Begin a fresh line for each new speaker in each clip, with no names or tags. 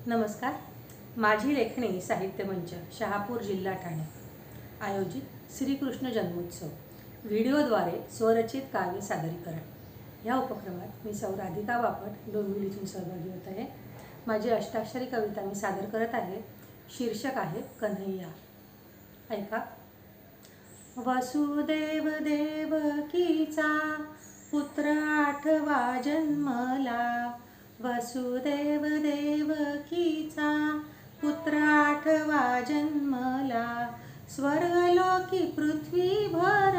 नमस्कार. माझी लेखणी साहित्य मंच शहापूर जिल्हा ठाणे आयोजित श्रीकृष्ण जन्मोत्सव व्हिडिओद्वारे स्वरचित काव्य सादरीकरण ह्या उपक्रमात मी सौ राधिका बापट डोंबिवलीतून सहभागी होत आहे. माझी अष्टाक्षरी कविता मी सादर करत आहे. शीर्षक आहे कन्हैया. ऐका. वसुदेव देवकीचा पुत्र 8वा जन्मला. वसुदेव देवकीचा पुत्र 8वा जन्मला. स्वर्गलोकी पृथ्वीभर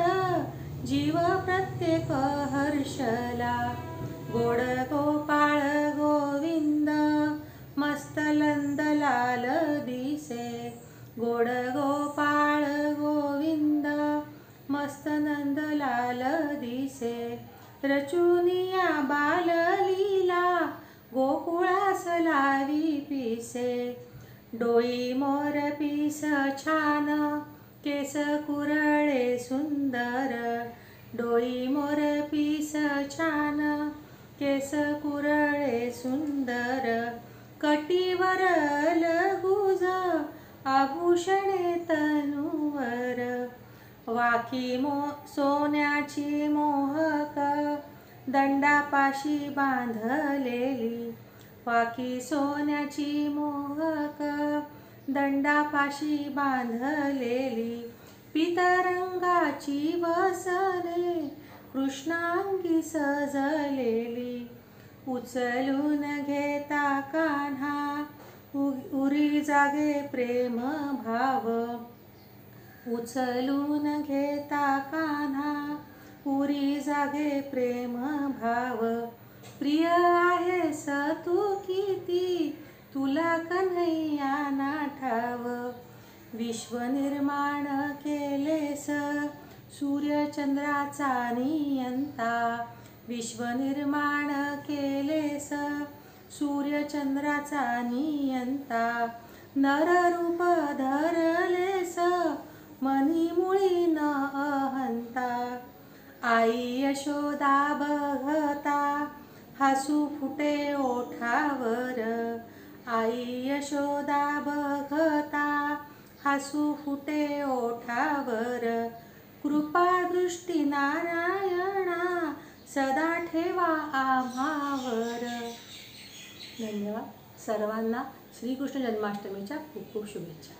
जीव प्रत्येक हर्षला. गोड गोपाळ गोविंद मस्त नंदलाल दिसे. गोड गोपाळ गोविंद मस्त नंदलाल दिसे. रचुनिया बाललीला गोकुळास लावी पिसे. डोई मोर पीस छान केस कुरळे सुंदर. डोई मोर पीस छान केस कुरळे सुंदर. कटीवर लगुज आभूषणे तनुवर. वाकी सोन्याची मोहक दंडापाशी बांधलेली. वाकी सोन्याची मोहक दंडापाशी बांधलेली. पितरंगाची वसने कृष्णांगी सजलेली. उचलून घेता कान्हा उरी जागे प्रेम भाव. उचलून घेता कान्हा उरी जागे प्रेम भाव. प्रिय आहेस तू किती तुला कन्हैया ना ठाव. विश्व निर्माण केलेस सूर्यचंद्राचा नियंता. विश्व निर्माण केलेस सूर्यचंद्राचा नियंता. नररूप धरलेस मनी मुळी न अहंता. आई यशोदा बघता हसू फुटे ओठावर. आई यशोदा बघता हसू फुटे ओठावर. कृपा दृष्टी नारायणा सदा ठेवा आम्हावर. धन्यवाद. सर्वांना श्रीकृष्ण जन्माष्टमीच्या खूप खूप शुभेच्छा.